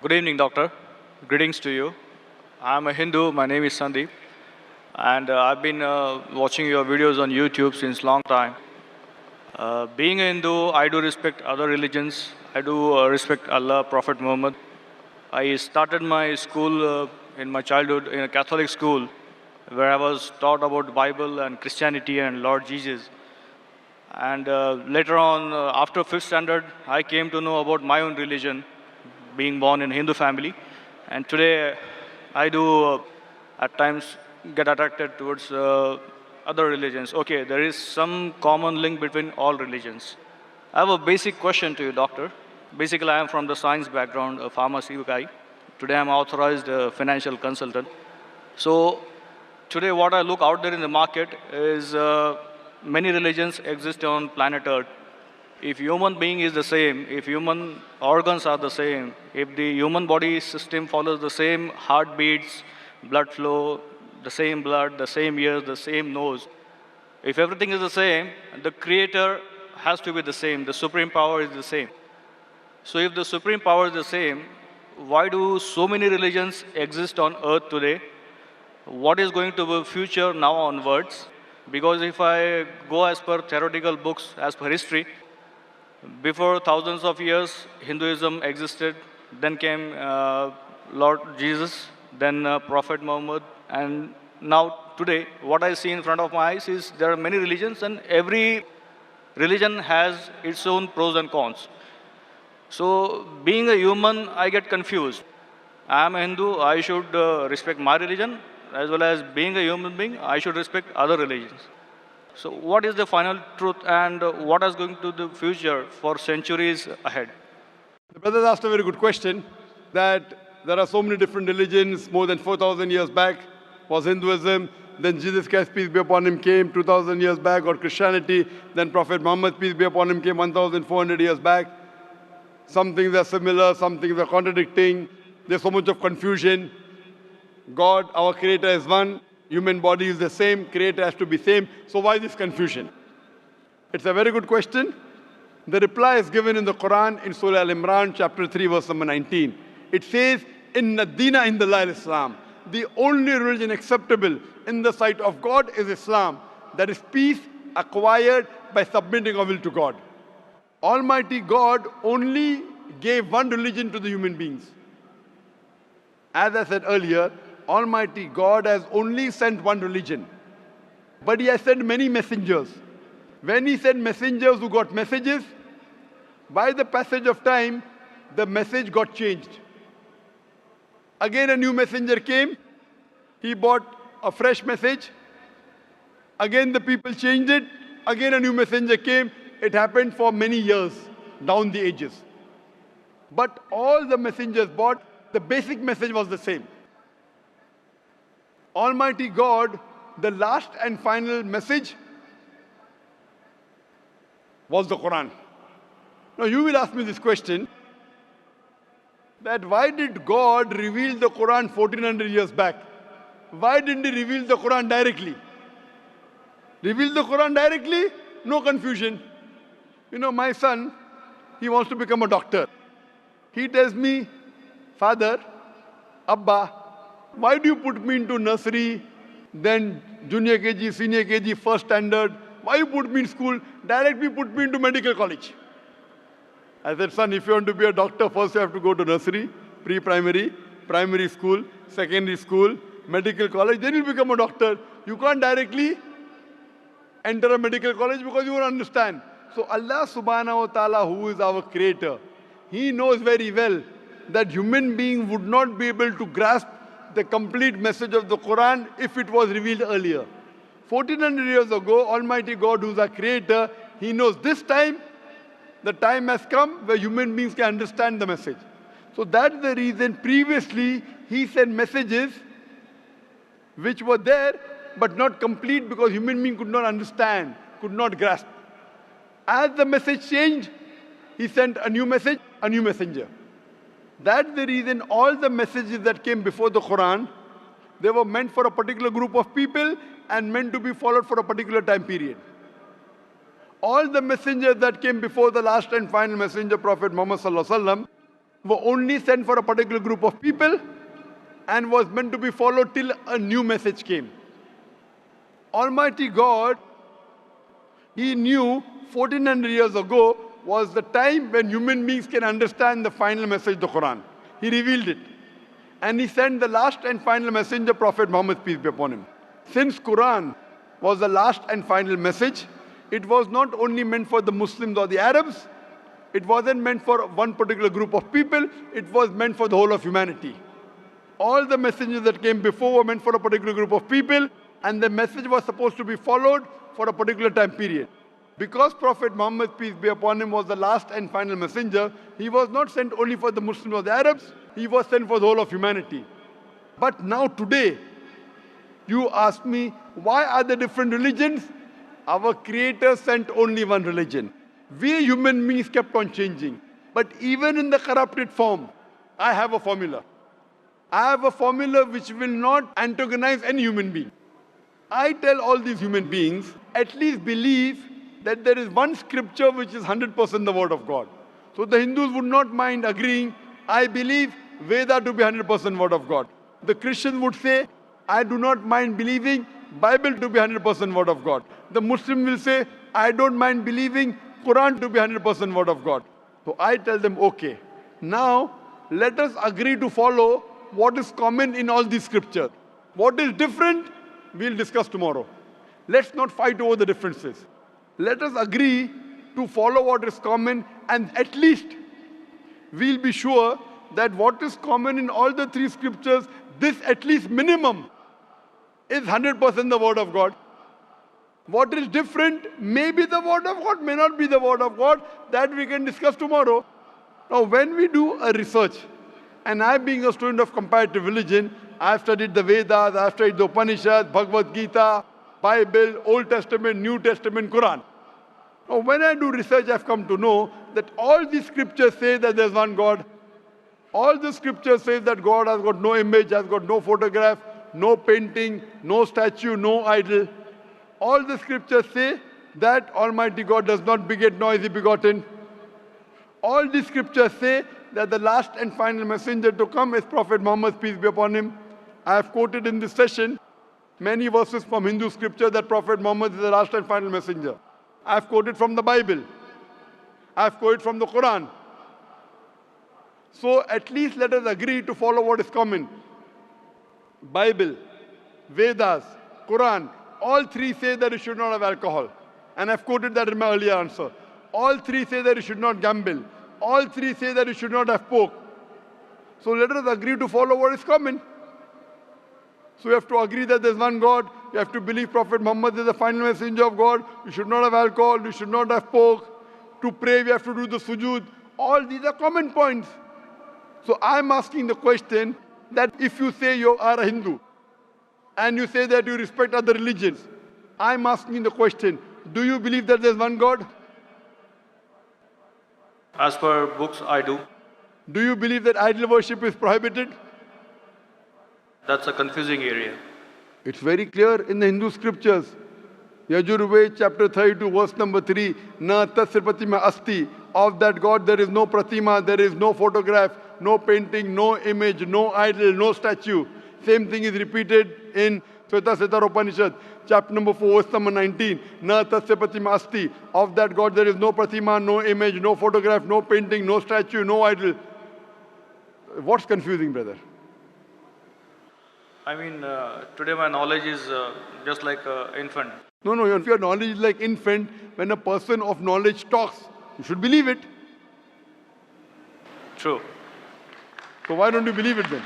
Good evening, doctor. Greetings to you. I'm a Hindu. My name is Sandeep, and I've been watching your videos on YouTube since long time. Being a Hindu, I do respect other religions. I do respect Allah, Prophet Muhammad. I started my school in my childhood in a Catholic school, where I was taught about Bible and Christianity and Lord Jesus. And later on, after fifth standard, I came to know about my own religion, being born in a Hindu family. And today, I do at times get attracted towards other religions. Okay, there is some common link between all religions. I have a basic question to you, doctor. Basically, I am from the science background, a pharmacy guy. Today, I'm authorized financial consultant. So, today, what I look out there in the market is many religions exist on planet Earth. If human being is the same, if human organs are the same, if the human body system follows the same heartbeats, blood flow, the same blood, the same ears, the same nose, if everything is the same, the creator has to be the same, the supreme power is the same. So if the supreme power is the same, why do so many religions exist on earth today? What is going to be future now onwards? Because if I go as per theoretical books, as per history, before thousands of years, Hinduism existed. Then came Lord Jesus, then Prophet Muhammad, and now today, what I see in front of my eyes is there are many religions, and every religion has its own pros and cons. So, being a human, I get confused. I am a Hindu, I should respect my religion, as well as being a human being, I should respect other religions. So, what is the final truth, and what is going to the future for centuries ahead? The brother asked a very good question, that there are so many different religions. More than 4,000 years back was Hinduism. Then Jesus Christ, peace be upon him, came 2,000 years back, or Christianity. Then Prophet Muhammad, peace be upon him, came 1,400 years back. Some things are similar, some things are contradicting. There's so much of confusion. God, our creator, is one. Human body is the same. Creator has to be same. So why this confusion? It's a very good question. The reply is given in the Quran in Surah Al-Imran, chapter 3, verse number 19. It says, Inna Dina Indallah Islam. The only religion acceptable in the sight of God is Islam. That is peace acquired by submitting our will to God. Almighty God only gave one religion to the human beings. As I said earlier, Almighty God has only sent one religion. But He has sent many messengers. When He sent messengers who got messages, by the passage of time, the message got changed. Again a new messenger came. He brought a fresh message. Again the people changed it. Again a new messenger came. It happened for many years, down the ages. But all the messengers brought, the basic message was the same. Almighty God, the last and final message was the Quran. Now you will ask me this question, that why did God reveal the Quran 1400 years back? Why didn't He reveal the Quran directly? Reveal the Quran directly? No confusion. You know, my son, he wants to become a doctor. He tells me, Father, Abba, why do you put me into nursery, then junior KG, senior KG, first standard? Why you put me in school? Directly put me into medical college. I said, son, if you want to be a doctor, first you have to go to nursery, pre-primary, primary school, secondary school, medical college, then you'll become a doctor. You can't directly enter a medical college because you won't understand. So Allah subhanahu wa ta'ala, who is our creator, He knows very well that human being would not be able to grasp the complete message of the Quran if it was revealed earlier. 1400 years ago, Almighty God, who is our creator, He knows this time, the time has come where human beings can understand the message. So that's the reason previously He sent messages which were there but not complete because human being could not understand, could not grasp. As the message changed, He sent a new message, a new messenger. That's the reason all the messages that came before the Quran, they were meant for a particular group of people and meant to be followed for a particular time period. All the messengers that came before the last and final messenger, Prophet Muhammad Sallallahu Alaihi Wasallam, were only sent for a particular group of people and was meant to be followed till a new message came. Almighty God, He knew 1400 years ago was the time when human beings can understand the final message of the Quran. He revealed it. And He sent the last and final messenger, Prophet Muhammad, peace be upon him. Since Quran was the last and final message, it was not only meant for the Muslims or the Arabs, it wasn't meant for one particular group of people, it was meant for the whole of humanity. All the messengers that came before were meant for a particular group of people, and the message was supposed to be followed for a particular time period. Because Prophet Muhammad, peace be upon him, was the last and final messenger, he was not sent only for the Muslims or the Arabs, he was sent for the whole of humanity. But now today, you ask me, why are there different religions? Our Creator sent only one religion. We human beings kept on changing. But even in the corrupted form, I have a formula. I have a formula which will not antagonize any human being. I tell all these human beings, at least believe that there is one scripture which is 100% the word of God. So the Hindus would not mind agreeing, I believe Veda to be 100% word of God. The Christians would say, I do not mind believing Bible to be 100% word of God. The Muslim will say, I don't mind believing Quran to be 100% word of God. So I tell them, okay, now let us agree to follow what is common in all these scriptures. What is different, we'll discuss tomorrow. Let's not fight over the differences. Let us agree to follow what is common, and at least we'll be sure that what is common in all the three scriptures, this at least minimum is 100% the word of God. What is different may be the word of God, may not be the word of God. That we can discuss tomorrow. Now, when we do a research, and I being a student of comparative religion, I've studied the Vedas, I've studied the Upanishads, Bhagavad Gita, Bible, Old Testament, New Testament, Quran. Now, when I do research, I've come to know that all these scriptures say that there's one God. All the scriptures say that God has got no image, has got no photograph, no painting, no statue, no idol. All the scriptures say that Almighty God does not beget nor is He begotten. All the scriptures say that the last and final messenger to come is Prophet Muhammad, peace be upon him. I have quoted in this session many verses from Hindu scripture that Prophet Muhammad is the last and final messenger. I have quoted from the Bible. I have quoted from the Quran. So at least let us agree to follow what is common. Bible, Vedas, Quran, all three say that you should not have alcohol. And I've quoted that in my earlier answer. All three say that you should not gamble. All three say that you should not have pork. So let us agree to follow what is common. So you have to agree that there's one God. You have to believe Prophet Muhammad is the final messenger of God. You should not have alcohol. You should not have pork. To pray, we have to do the sujood. All these are common points. So I'm asking the question that if you say you are a Hindu and you say that you respect other religions, I'm asking the question, do you believe that there's one God? As per books, I do. Do you believe that idol worship is prohibited? That's a confusing area. It's very clear in the Hindu scriptures. Yajurved chapter 32 verse number 3. Na tasya pratima asti. Of that God there is no pratima, there is no photograph, no painting, no image, no idol, no statue. Same thing is repeated in Shveta Upanishad, chapter number 4, verse number 19. Na tasya pratima asti. Of that God there is no pratima, no image, no photograph, no painting, no statue, no idol. What's confusing, brother? I mean, today my knowledge is just like an infant. No, if your knowledge is like infant, when a person of knowledge talks, you should believe it. True. So why don't you believe it then?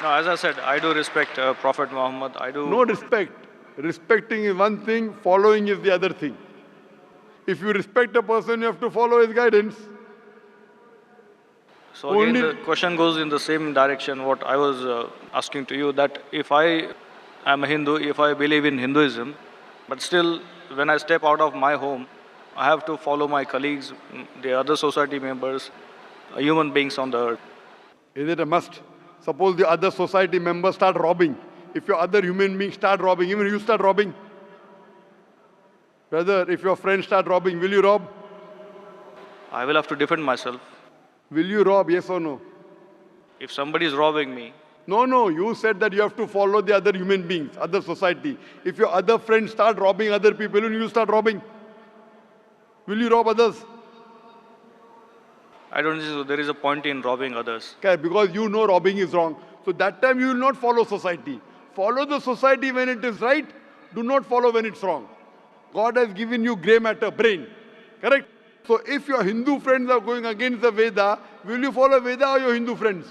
No, as I said, I do respect Prophet Muhammad. I do. No respect. Respecting is one thing, following is the other thing. If you respect a person, you have to follow his guidance. So again, the question goes in the same direction what I was asking to you, that if I am a Hindu, if I believe in Hinduism, but still when I step out of my home, I have to follow my colleagues, the other society members, human beings on the earth. Is it a must? Suppose the other society members start robbing. If your other human beings start robbing, even you start robbing. Brother, if your friends start robbing, will you rob? I will have to defend myself. Will you rob, yes or no? If somebody is robbing me, No, you said that you have to follow the other human beings, other society. If your other friends start robbing other people, will you start robbing? Will you rob others? I don't think so. There is a point in robbing others. Okay, because you know robbing is wrong. So that time you will not follow society. Follow the society when it is right. Do not follow when it's wrong. God has given you grey matter, brain. Correct? So if your Hindu friends are going against the Veda, will you follow Veda or your Hindu friends?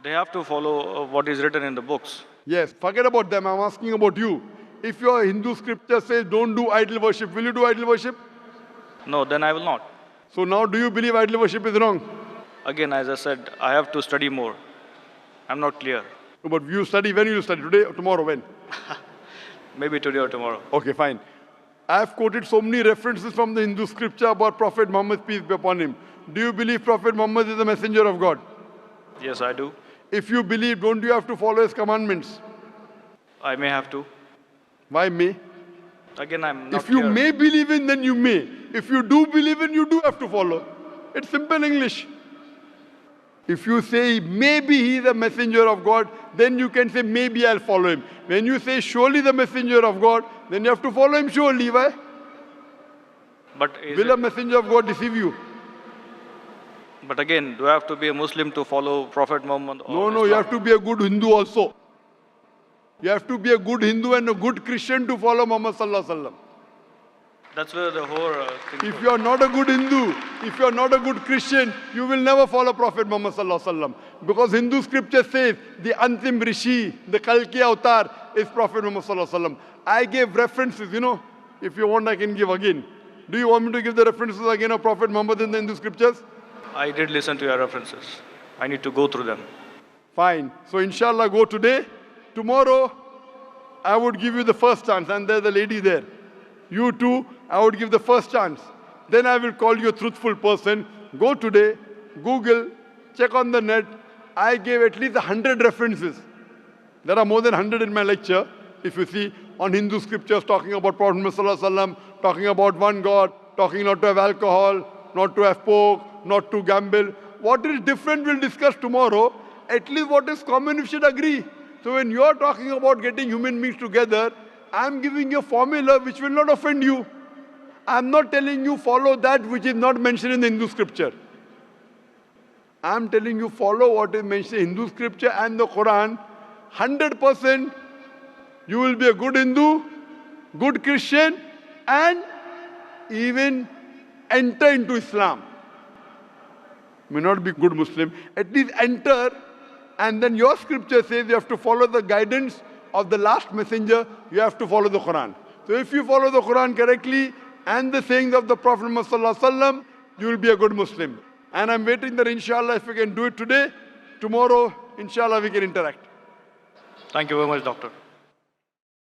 They have to follow what is written in the books. Yes, forget about them. I'm asking about you. If your Hindu scripture says don't do idol worship, will you do idol worship? No, then I will not. So now do you believe idol worship is wrong? Again, as I said, I have to study more. I'm not clear. No, but you study, when will you study? Today or tomorrow? When? Maybe today or tomorrow. Okay, fine. I have quoted so many references from the Hindu scripture about Prophet Muhammad, peace be upon him. Do you believe Prophet Muhammad is the messenger of God? Yes, I do. If you believe, don't you have to follow his commandments? I may have to. Why may? Again, I'm not If you clear. may believe in, then you may. If you do believe in, you do have to follow. It's simple English. If you say maybe he is a messenger of God, then you can say maybe I'll follow him. When you say surely the messenger of God, then you have to follow him surely. Why? But, is Will a it, messenger of God deceive you? but again, do I have to be a Muslim to follow Prophet Muhammad? Or No, you Islam? have to be a good Hindu also. You have to be a good Hindu and a good Christian to follow Muhammad Sallallahu Alaihi Wasallam. That's where the whole thing If goes. you are not a good Hindu, if you are not a good Christian, you will never follow Prophet Muhammad Sallallahu Alaihi Wasallam. Because Hindu scripture says the Antim Rishi, the Kalki avatar is Prophet Muhammad Sallallahu Alaihi Wasallam. I gave references, if you want I can give again. Do you want me to give the references again of Prophet Muhammad in the Hindu scriptures? I did listen to your references. I need to go through them. Fine. So inshallah go today. Tomorrow, I would give you the first chance and there's a lady there. You too, I would give the first chance. Then I will call you a truthful person. Go today, Google, check on the net. I gave at least 100 references. There are more than 100 in my lecture. If you see on Hindu scriptures talking about Prophet Muhammad Sallallahu Alaihi Wasallam, talking about one God, talking not to have alcohol, not to have pork, not to gamble. What is different we'll discuss tomorrow. At least what is common we should agree. So when you are talking about getting human beings together, I'm giving you a formula which will not offend you. I'm not telling you follow that which is not mentioned in the Hindu scripture. I'm telling you follow what is mentioned in Hindu scripture and the Quran. 100% you will be a good Hindu, good Christian, and even enter into Islam. May not be good Muslim, at least enter, and then your scripture says you have to follow the guidance of the last messenger, you have to follow the Quran. So if you follow the Quran correctly and the sayings of the Prophet Muhammad Sallallahu Alaihi Wasallam, you will be a good Muslim. And I'm waiting that inshallah if we can do it today, tomorrow inshallah we can interact. Thank you very much, doctor.